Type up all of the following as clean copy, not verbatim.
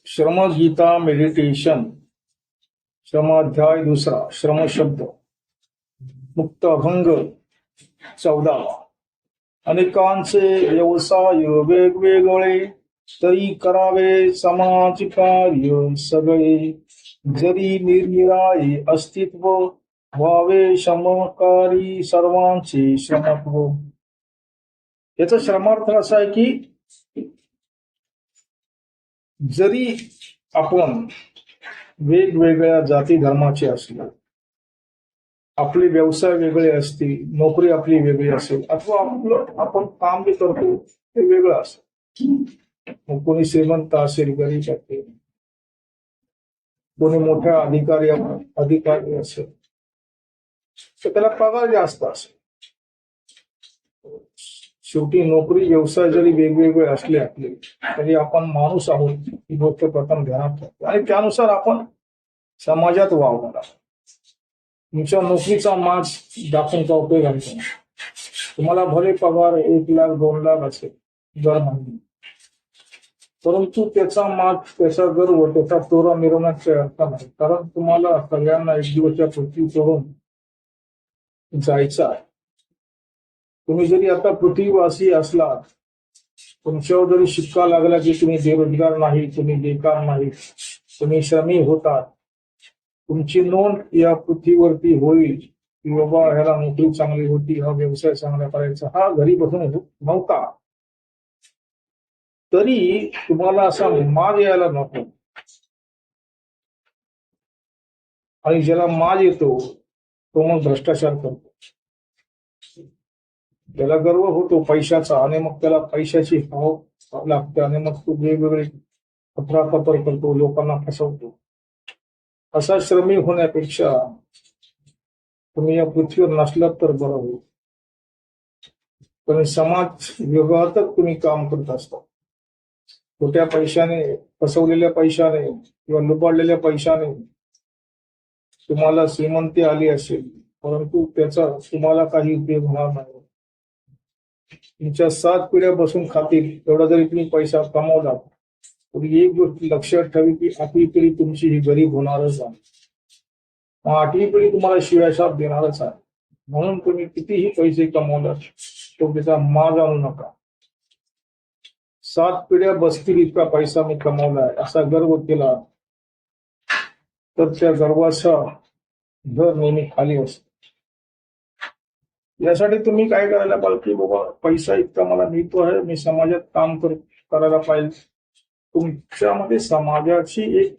श्रमगीता meditation श्रमाध्याय दुसरा श्रम शब्द मुक्त अभंग 14. अनेकांचे व्यवसाय वेगवेगळे तरी करावे समाज कार्य सगळे. जरी निरनिराळे अस्तित्व व्हावे श्रमकारी सर्वांचे श्रमत्व. याचा श्रमार्थ असा आहे की जरी आपण वेगवेगळ्या जाती धर्माचे असलो, आपले व्यवसाय वेगळे असतील, नोकरी आपली वेगळी असेल, अथवा आपण काम जे करतो ते वेगळं असेल, कोणी श्रीमंत असेल, गरीब असेल, कोणी मोठ्या अधिकारी असेल तर त्याला पगार जास्त असेल. शेवटी नोकरी व्यवसाय जरी वेगवेगळे असले आपले तरी आपण माणूस आहोत ही गोष्ट प्रथम ध्यानात ठेवतो आणि त्यानुसार आपण समाजात वावरणार. तुमच्या नोकरीचा माज दाखवून का उपयोग आहे? तुम्हाला भले पगार 1 लाख 2 लाख असेल दर महिने, परंतु त्याचा माज, त्याचा गर्व, त्याचा तोरा मिरवण्याचा अर्थ नाही. कारण तुम्हाला सगळ्यांना एक दिवसच्या पृथ्वी सोडून जायचं आहे. तुम्ही जरी आता पृथ्वीवासी असला, तुमच्यावर जरी शिक्का लागला की तुम्ही बेरोजगार नाही, तुम्ही बेकार नाही, तुम्ही श्रमी होतात, तुमची नोंद या पृथ्वीवरती होईल की बाबा ह्याला नोकरी चांगली होती, हा व्यवसाय चांगला करायचा, हा घरी बसून नव्हता, तरी तुम्हाला असा माज यायला नको. आणि ज्याला माज येतो तो मग भ्रष्टाचार करतो. त्याला गर्व होतो पैशाचा आणि मग त्याला पैशाची हाव लागते आणि मग तो वेगवेगळे अफरातफर करतो, लोकांना फसवतो. असा श्रमी होण्यापेक्षा तुम्ही या पृथ्वीवर नसलात तर बरं होईल. पण समाज व्यवहारात तुम्ही काम करत असता. खोट्या पैशाने, फसवलेल्या पैशाने किंवा लुबाडलेल्या पैशाने तुम्हाला श्रीमंती आली असेल, परंतु त्याचा तुम्हाला काही उपयोग होणार नाही. तुमच्या 7 पिढ्या बसून खातील एवढा जरी तुम्ही पैसा कमावला तरी एक गोष्ट लक्षात ठेवी की 8वी पिढी तुमची ही गरीब होणारच आहे. 8वी पिढी तुम्हाला शिवायशाप देणारच आहे. म्हणून तुम्ही कितीही पैसे कमावलात तो त्याचा माज आणू नका. 7 पिढ्या बसतील इतका पैसा मी कमावलाय असा गर्व केला तर त्या गर्वाचा घर नेहमी खाली असतो. यासाठी तुम्ही काय करायला पाहिजे की बाबा पैसा इतका मला मिळतो आहे, मी समाजात काम करायला पाहिजे. तुमच्यामध्ये समाजाची एक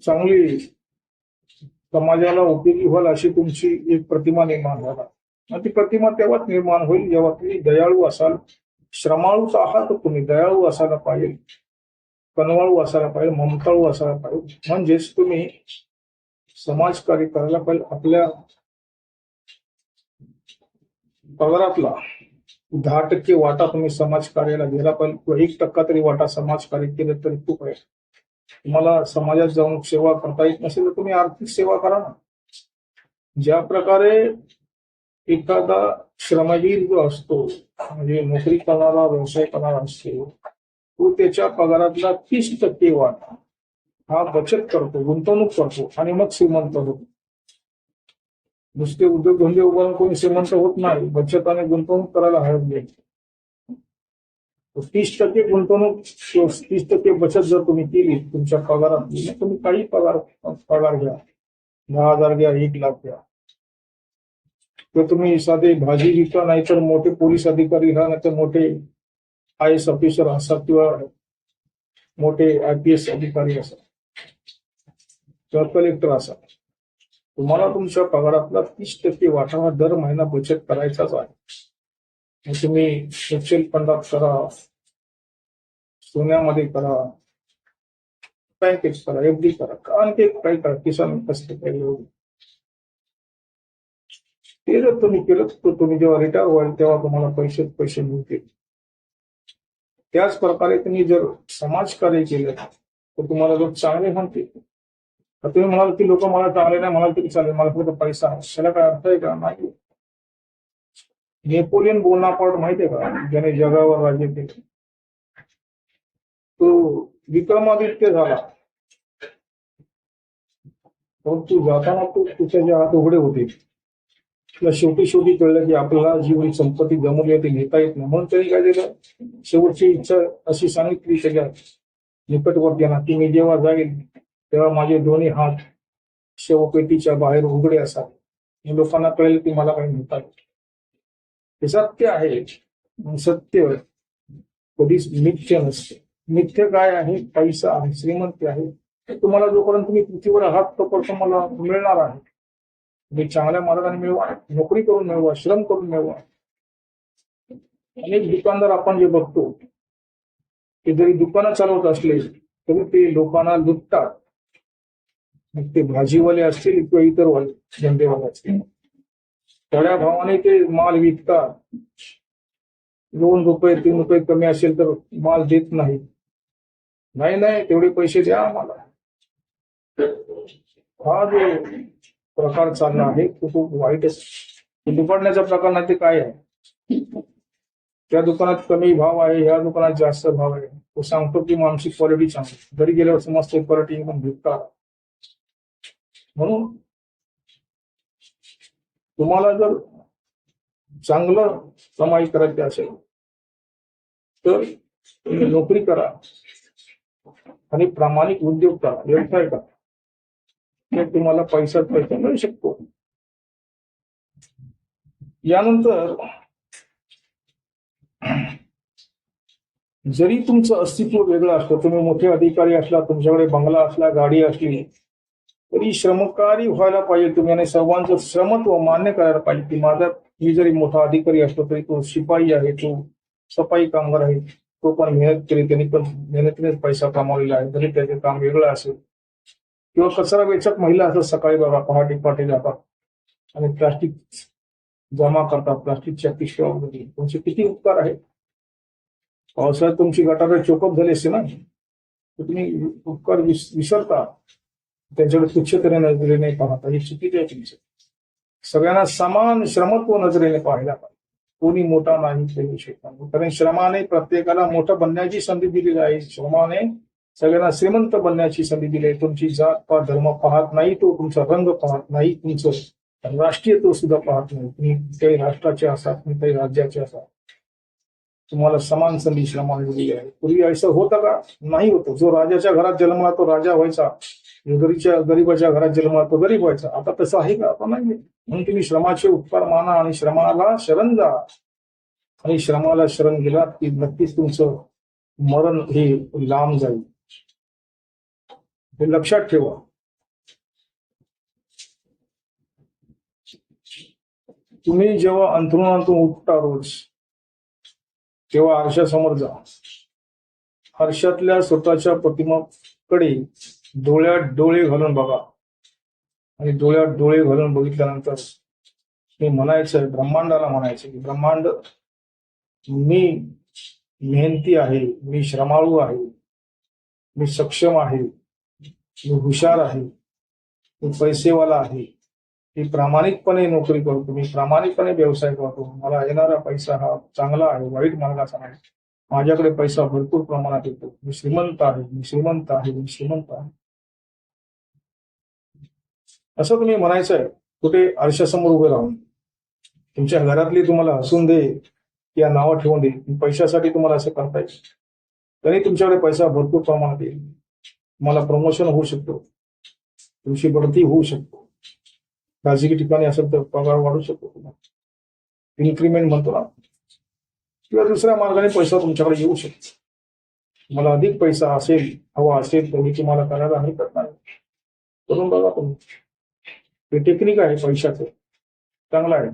चांगली, समाजाला उपयोगी व्हाल अशी तुमची एक प्रतिमा निर्माण झाला. आणि ती प्रतिमा तेव्हाच निर्माण होईल जेव्हा तुम्ही दयाळू असाल. श्रमाळूच आहात तर तुम्ही दयाळू असायला पाहिजे, कनवाळू असायला पाहिजे, ममताळू असायला पाहिजे. म्हणजेच तुम्ही समाजकार्य करायला पाहिजे. आपल्या पगारातला 10% वाटा तुम्ही समाजकार्याला दिला पाहिजे, किंवा 1% तरी वाटा समाजकार्य केलं तरी खूप आहे. तुम्हाला समाजात जाऊन सेवा करता येत नसेल तर तुम्ही आर्थिक सेवा करा ना. ज्या प्रकारे एखादा श्रमजीवी जो असतो, म्हणजे नोकरी करणारा, व्यवसाय करणारा असतो, तो त्याच्या पगारातला 30% वाटा हा बचत करतो, गुंतवणूक करतो आणि मग श्रीमंत होतो. नुसते उद्योगधंदे उभारून कोणी श्रीमंत होत नाही. बचत आणि गुंतवणूक करायला हरत नाही. 30% गुंतवणूक, 30% बचत जर तुम्ही केली तुमच्या पगारात, तुम्ही काही पगार घ्या, 10,000 घ्या, 1 लाख घ्या, तर तुम्ही साधे भाजी विका, नाहीतर मोठे पोलीस अधिकारी राहा, नाहीतर मोठे IAS ऑफिसर असा किंवा मोठे IPS अधिकारी असा किंवा कलेक्टर असा, तुम्हाला तुमच्या पगारातला 30% वाटा हा दर महिना बचत करायचाच आहे. तुम्ही म्युच्युअल फंडात करा, सोन्यामध्ये करा, बँकेत करा, FD करा, आणखी काही करा, किसान कसं काही ते जर तुम्ही केलं तर तुम्ही जेव्हा रिटायर व्हाल तेव्हा तुम्हाला पैसे मिळतील. त्याच प्रकारे तुम्ही जर समाजकार्य केलं तर तुम्हाला लोक चांगले म्हणतील. तुम्ही म्हणाल की लोक मला चांगले नाही म्हणाल तरी चालेल, मला फक्त पैसा आहे, त्याला काय अर्थ आहे का? नाही. नेपोलियन बोनापार्ट माहितीये का, ज्याने जगावर राज्य केले, तो विक्रमादित्य झाला, परंतु जाताना तो त्याचे हात उघडे होते. तुला शेवटी शेवटी कळलं की आपल्याला जी संपत्ती जमवली आहे ती घेता येत नाही, म्हणून त्यांनी काय दिलं, शेवटची इच्छा अशी सांगितली त्याच्या निकटवर्तीयांना की मी जेव्हा जाईल तेव्हा माझे दोन्ही हात शवपेटीच्या बाहेर उघडे असावे, लोकांना कळेल की मला काही घेता येईल. हे सत्य आहे. सत्य कधीच मिथ्य नसते. मिथ्य काय आहे? पैसा आहे, श्रीमंती आहे. तुम्हाला जोपर्यंत तुम्ही पृथ्वीवर आहात तोपर्यंत तुम्हाला मिळणार आहे. तुम्ही चांगल्या मार्गाने मिळवा, नोकरी करून मिळवा, श्रम करून मिळवा. अनेक दुकानदार आपण जे बघतो ते जरी दुकानं चालवत असले तरी ते लोकांना लुटतात. मग ते भाजीवाले असतील किंवा इतर धंदेवाले असतील, थोड्या भावाने ते माल विकतात. 2 रुपये 3 रुपये कमी असेल तर माल देत नाही. नाही तेवढे पैसे द्या आम्हाला. हा जो प्रकार चालला आहे तो खूप वाईट आहे. लुबाडण्याचा प्रकार नाही ते काय आहे? त्या दुकानात कमी भाव आहे, ह्या दुकानात जास्त भाव आहे. तो सांगतो की आमची क्वालिटी चांगली, घरी गेल्यावर समजते क्वालिटी एकदम भेटतात. म्हणून तुम्हाला जर चांगलं कमाई करायची असेल तर तुम्ही नोकरी करा आणि प्रामाणिक उद्योग करा, व्यवसाय करा. तर तुम्हाला पैसा मिळू शकतो. यानंतर जरी तुमचं अस्तित्व वेगळं असलं, तुम्ही मोठे अधिकारी असला, तुमच्याकडे बंगला असला, गाडी असली, तरी श्रमकारी व्हायला पाहिजे तुम्ही आणि सर्वांचं श्रमत्व मान्य करायला पाहिजे की मी जरी मोठा अधिकारी असलो तरी तो शिपाई आहे, तो सफाई कामगार आहे, तो पण मेहनत केली, त्यांनी पण मेहनतीनेच पैसा कमावलेला आहे, जरी त्याचे काम वेगळं असेल. किंवा कचरा वेचक महिला असं सकाळी बघा पहाटे जातात आणि प्लास्टिक जमा करतात, प्लास्टिकच्या पिशव्यांमध्ये. तुमचे किती उपकार आहेत. पावसाळ्यात तुमची गटार चोकअप झाली असते ना, तर तुम्ही उपकार विसरता, त्यांच्याकडे तुच्छतेने नजरेने पाहता. हे चुकीचे आहे तुमचं. सगळ्यांना समान श्रमत्व नजरेने पाहायला पाहिजे. कोणी मोठा नाही काही शकत नाही, कारण श्रमाने प्रत्येकाला मोठं बनण्याची संधी दिलेली आहे. श्रमाने सगळ्यांना श्रीमंत बनण्याची संधी दिली आहे. तुमची जात पात धर्म पाहत नाही, तो तुमचा रंग पाहत नाही, तुमचं राष्ट्रीयत्व सुद्धा पाहत नाही. तुम्ही काही राष्ट्राचे असाल, तुम्ही काही राज्याचे असाल, तुम्हाला समान संधी श्रमाने दिली आहे. पूर्वी असं होतं का? नाही होतं. जो राजाच्या घरात जन्मला तो राजा व्हायचा, गरीबाच्या घरात जन्मला तो गरीब व्हायचा. आता तसं आहे का? आता नाही. म्हणून तुम्ही श्रमाचे उपकार माना आणि श्रमाला शरण जा. आणि श्रमाला शरण गेलात की नक्कीच तुमचं मरण हे लांब जाईल. हे लक्षात ठेवा. तुम्ही जेव्हा अंथरुणातून उठता रोज, तेव्हा आरशासमोर जा. आरशातल्या स्वतःच्या प्रतिमेकडे डोळ्यात डोळे घालून बघा आणि डोळ्यात डोळे घालून बघितल्यानंतर मी म्हणायचं, ब्रह्मांडाला म्हणायचं की ब्रह्मांड, मी मेहनती आहे, मी श्रमाळू आहे, मी सक्षम आहे, मी हुशार आहे, मी पैसेवाला आहे, मी प्रामाणिकपणे नोकरी करतो, मी प्रामाणिकपणे व्यवसाय करतो, मला येणारा पैसा हा चांगला आहे, वाईट मार्गाचा नाही, माझ्याकडे पैसा भरपूर प्रमाणात येतो, मी श्रीमंत आहे, मी श्रीमंत आहे, मी श्रीमंत आहे. असं तुम्ही म्हणायचं आहे कुठे आरशासमोर उभे राहून. तुमच्या घरातली तुम्हाला हसून दे या नावं ठेवून दे, पैशासाठी तुम्हाला असं करता येईल, तरी तुमच्याकडे पैसा भरपूर प्रमाणात येईल. तुम्हाला प्रमोशन होऊ शकतो, तुमची बढती होऊ शकतो, खाजगी ठिकाणी असेल तर पगार वाढू शकतो, तुम्हाला इन्क्रीमेंट म्हणतो ना, किंवा दुसऱ्या मार्गाने पैसा तुमच्याकडे येऊ शकतो. तुम्हाला अधिक पैसा असेल, हवा असेल तर मी तुम्हाला करायला हरकत नाही, करून बघा तुम्ही. हे टेक्निक आहे पैशाचं, चांगलं आहे.